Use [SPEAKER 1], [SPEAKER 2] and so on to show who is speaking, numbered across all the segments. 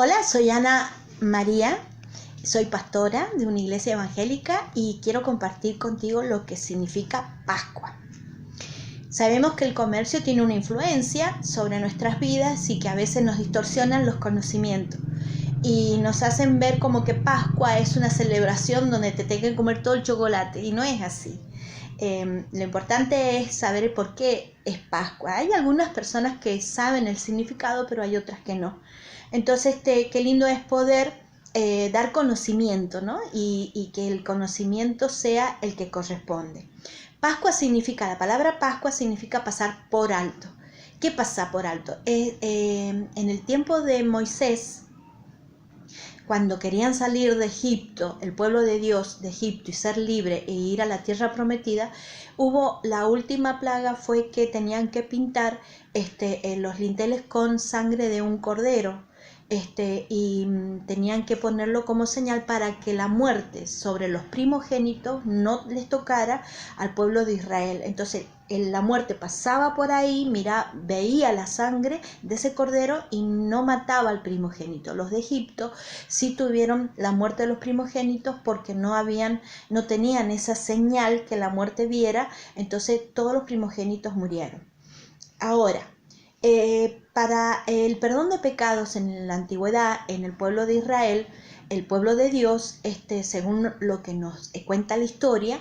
[SPEAKER 1] Hola, soy Ana María, soy pastora de una iglesia evangélica y quiero compartir contigo lo que significa Pascua. Sabemos que el comercio tiene una influencia sobre nuestras vidas y que a veces nos distorsionan los conocimientos y nos hacen ver como que Pascua es una celebración donde te tengan que comer todo el chocolate, y no es así. Lo importante es saber el por qué es Pascua. Hay algunas personas que saben el significado, pero hay otras que no. Entonces, qué lindo es poder dar conocimiento, ¿no? Y que el conocimiento sea el que corresponde. La palabra Pascua significa pasar por alto. ¿Qué pasa por alto? En el tiempo de Moisés, cuando querían salir de Egipto, el pueblo de Dios de Egipto, y ser libre e ir a la tierra prometida, la última plaga fue que tenían que pintar los linteles con sangre de un cordero. Y tenían que ponerlo como señal para que la muerte sobre los primogénitos no les tocara al pueblo de Israel. Entonces la muerte pasaba por ahí, veía la sangre de ese cordero y no mataba al primogénito. Los de Egipto sí tuvieron la muerte de los primogénitos porque no tenían esa señal que la muerte viera, entonces todos los primogénitos murieron. Ahora, para el perdón de pecados en la antigüedad, en el pueblo de Israel, el pueblo de Dios, según lo que nos cuenta la historia,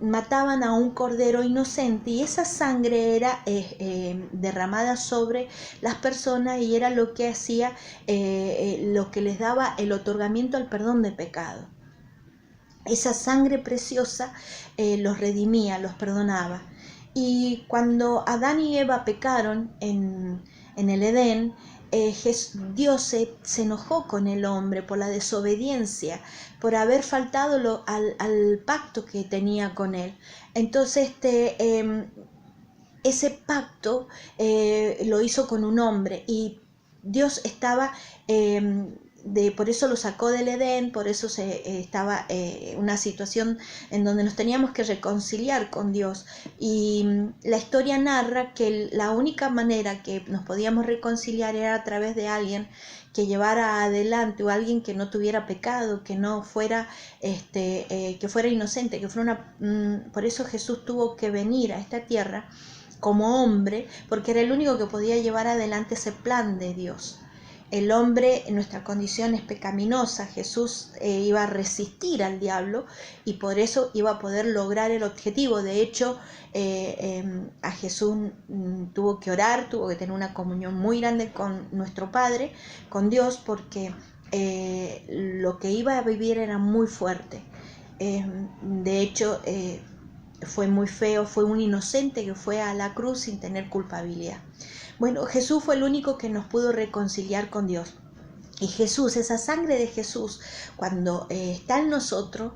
[SPEAKER 1] mataban a un cordero inocente y esa sangre era derramada sobre las personas y era lo que hacía, lo que les daba el otorgamiento al perdón de pecado. Esa sangre preciosa los redimía, los perdonaba. Y cuando Adán y Eva pecaron en el Edén, Dios se enojó con el hombre por la desobediencia, por haber faltado al pacto que tenía con él. Entonces ese pacto lo hizo con un hombre y Dios estaba... por eso lo sacó del Edén, por eso estaba una situación en donde nos teníamos que reconciliar con Dios. Y la historia narra que la única manera que nos podíamos reconciliar era a través de alguien que llevara adelante, o alguien que no tuviera pecado, que no fuera, que fuera inocente, que fuera por eso Jesús tuvo que venir a esta tierra como hombre, porque era el único que podía llevar adelante ese plan de Dios. El hombre, en nuestra condición es pecaminosa, Jesús iba a resistir al diablo y por eso iba a poder lograr el objetivo. De hecho, a Jesús tuvo que orar, tuvo que tener una comunión muy grande con nuestro Padre, con Dios, porque lo que iba a vivir era muy fuerte. De hecho, fue muy feo, fue un inocente que fue a la cruz sin tener culpabilidad. Bueno, Jesús fue el único que nos pudo reconciliar con Dios. Y Jesús, esa sangre de Jesús, cuando está en nosotros,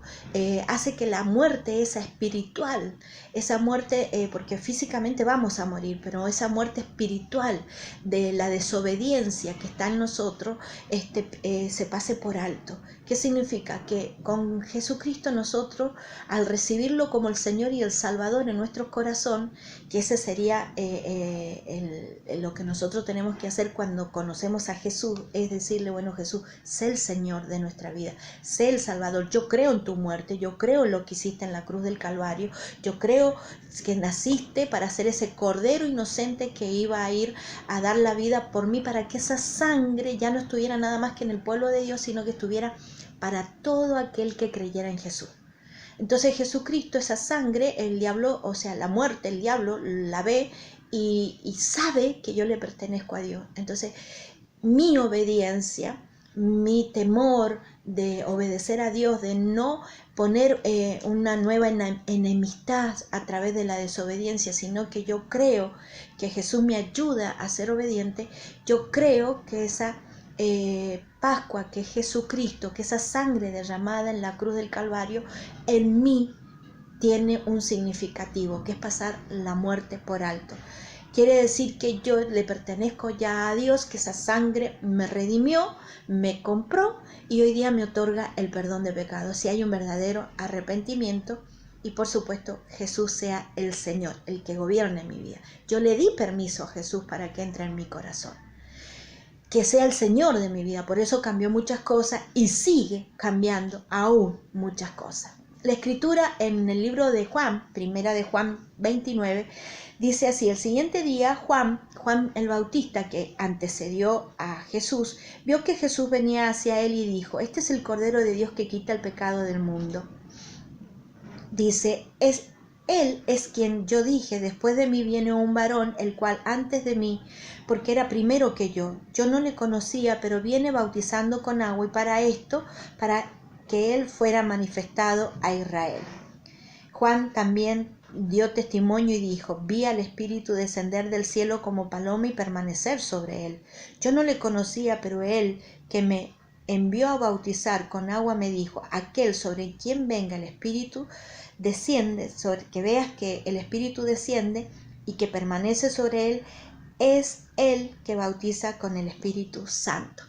[SPEAKER 1] hace que la muerte esa espiritual, esa muerte, porque físicamente vamos a morir, pero esa muerte espiritual de la desobediencia que está en nosotros, se pase por alto. ¿Qué significa? Que con Jesucristo nosotros, al recibirlo como el Señor y el Salvador en nuestro corazón, que ese sería lo que nosotros tenemos que hacer cuando conocemos a Jesús, es decirle, bueno, Jesús, sé el Señor de nuestra vida, sé el Salvador, yo creo en tu muerte, yo creo en lo que hiciste en la cruz del Calvario, yo creo que naciste para ser ese cordero inocente que iba a ir a dar la vida por mí, para que esa sangre ya no estuviera nada más que en el pueblo de Dios, sino que estuviera para todo aquel que creyera en Jesús. Entonces Jesucristo, esa sangre, el diablo, o sea, la muerte, el diablo la ve y sabe que yo le pertenezco a Dios. Entonces mi obediencia, mi temor de obedecer a Dios, de no poner una nueva enemistad a través de la desobediencia, sino que yo creo que Jesús me ayuda a ser obediente, yo creo que esa Pascua, que es Jesucristo, que esa sangre derramada en la cruz del Calvario, en mí tiene un significativo, que es pasar la muerte por alto. Quiere decir que yo le pertenezco ya a Dios, que esa sangre me redimió, me compró y hoy día me otorga el perdón de pecados. Si hay un verdadero arrepentimiento y por supuesto Jesús sea el Señor, el que gobierne mi vida. Yo le di permiso a Jesús para que entre en mi corazón. que sea el Señor de mi vida. Por eso cambió muchas cosas y sigue cambiando aún muchas cosas. La escritura en el libro de Juan, primera de Juan 29, dice así: el siguiente día Juan el Bautista, que antecedió a Jesús, vio que Jesús venía hacia él y dijo: este es el Cordero de Dios que quita el pecado del mundo. Dice, Él es quien yo dije: después de mí viene un varón, el cual antes de mí, porque era primero que yo no le conocía, pero viene bautizando con agua, y para que él fuera manifestado a Israel. Juan también dio testimonio y dijo: vi al Espíritu descender del cielo como paloma y permanecer sobre él. Yo no le conocía, pero él que me envió a bautizar con agua me dijo: aquel sobre quien venga el Espíritu desciende, que veas que el Espíritu desciende y que permanece sobre él, es él que bautiza con el Espíritu Santo.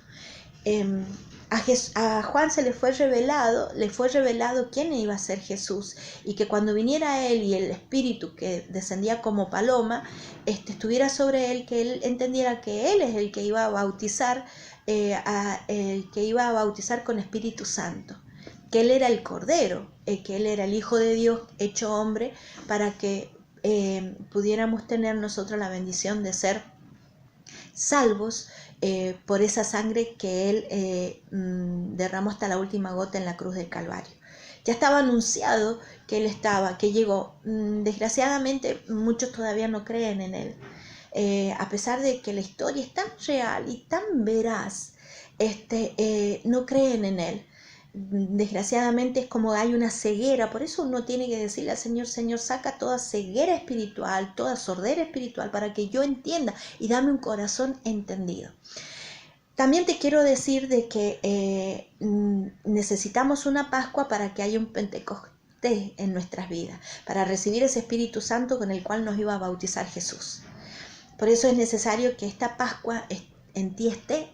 [SPEAKER 1] A Juan le fue revelado quién iba a ser Jesús, y que cuando viniera él y el Espíritu que descendía como paloma estuviera sobre él, que él entendiera que él es el que iba a bautizar, con Espíritu Santo, que él era el Cordero, que él era el Hijo de Dios hecho hombre, para que pudiéramos tener nosotros la bendición de ser salvos por esa sangre que él derramó hasta la última gota en la cruz del Calvario. Ya estaba anunciado que él que llegó. Desgraciadamente muchos todavía no creen en él. A pesar de que la historia es tan real y tan veraz, no creen en él. Desgraciadamente es como hay una ceguera. Por eso uno tiene que decirle al Señor: Señor, saca toda ceguera espiritual, toda sordera espiritual, para que yo entienda, y dame un corazón entendido. También te quiero decir de que necesitamos una Pascua para que haya un Pentecostés en nuestras vidas, para recibir ese Espíritu Santo con el cual nos iba a bautizar Jesús. Por eso es necesario que esta Pascua en ti esté.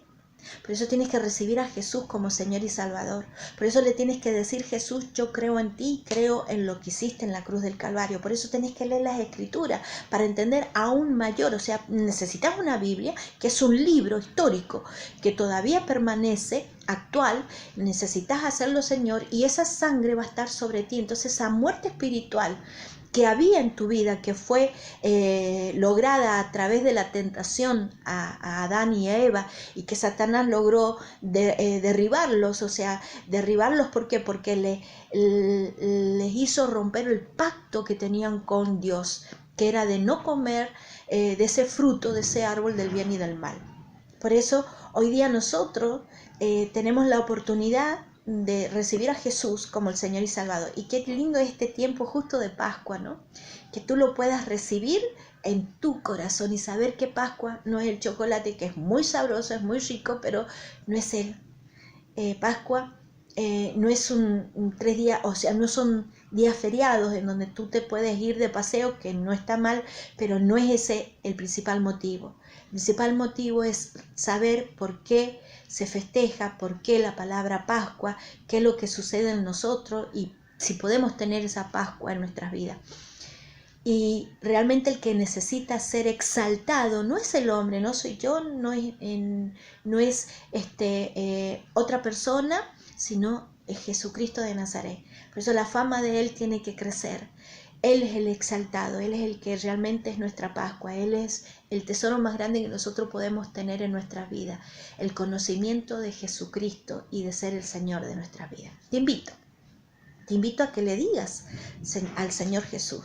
[SPEAKER 1] Por eso tienes que recibir a Jesús como Señor y Salvador. Por eso le tienes que decir: Jesús, yo creo en ti, creo en lo que hiciste en la cruz del Calvario. Por eso tenés que leer las Escrituras para entender aún mayor. O sea, necesitas una Biblia, que es un libro histórico que todavía permanece actual. Necesitas hacerlo, Señor, y esa sangre va a estar sobre ti. Entonces esa muerte espiritual que había en tu vida, que fue lograda a través de la tentación a Adán y a Eva, y que Satanás logró derribarlos. O sea, derribarlos, ¿por qué? Porque les hizo romper el pacto que tenían con Dios, que era de no comer de ese fruto, de ese árbol del bien y del mal. Por eso hoy día nosotros tenemos la oportunidad de recibir a Jesús como el Señor y Salvador. Y qué lindo es este tiempo justo de Pascua, ¿no? Que tú lo puedas recibir en tu corazón y saber que Pascua no es el chocolate, que es muy sabroso, es muy rico, pero no es Él. Pascua no es un 3 días, o sea, no son días feriados en donde tú te puedes ir de paseo, que no está mal, pero no es ese el principal motivo. El principal motivo es saber por qué se festeja, por qué la palabra Pascua, qué es lo que sucede en nosotros y si podemos tener esa Pascua en nuestras vidas. Y realmente el que necesita ser exaltado no es el hombre, no soy yo, no es otra persona, sino es Jesucristo de Nazaret. Por eso la fama de Él tiene que crecer. Él es el exaltado, Él es el que realmente es nuestra Pascua. Él es el tesoro más grande que nosotros podemos tener en nuestras vidas, el conocimiento de Jesucristo y de ser el Señor de nuestras vidas. Te invito a que le digas al Señor Jesús.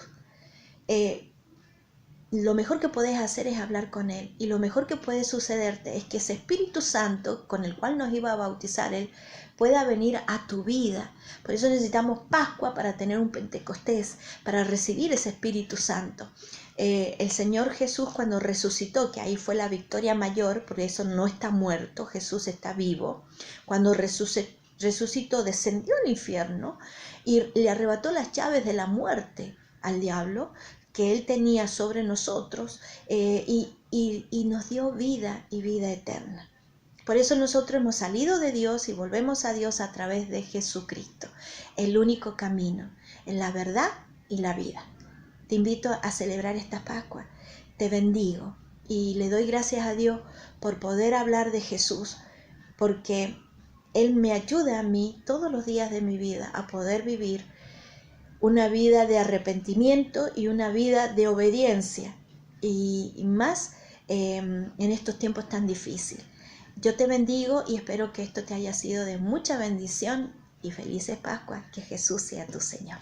[SPEAKER 1] Lo mejor que puedes hacer es hablar con Él, y lo mejor que puede sucederte es que ese Espíritu Santo con el cual nos iba a bautizar Él pueda venir a tu vida. Por eso necesitamos Pascua, para tener un Pentecostés, para recibir ese Espíritu Santo. El Señor Jesús, cuando resucitó, que ahí fue la victoria mayor, por eso no está muerto, Jesús está vivo. Cuando resucitó, descendió al infierno y le arrebató las llaves de la muerte al diablo que Él tenía sobre nosotros, y nos dio vida y vida eterna. Por eso nosotros hemos salido de Dios y volvemos a Dios a través de Jesucristo, el único camino, en la verdad y la vida. Te invito a celebrar esta Pascua. Te bendigo y le doy gracias a Dios por poder hablar de Jesús, porque Él me ayuda a mí todos los días de mi vida a poder vivir una vida de arrepentimiento y una vida de obediencia, y más en estos tiempos tan difíciles. Yo te bendigo y espero que esto te haya sido de mucha bendición y felices Pascuas. Que Jesús sea tu Señor.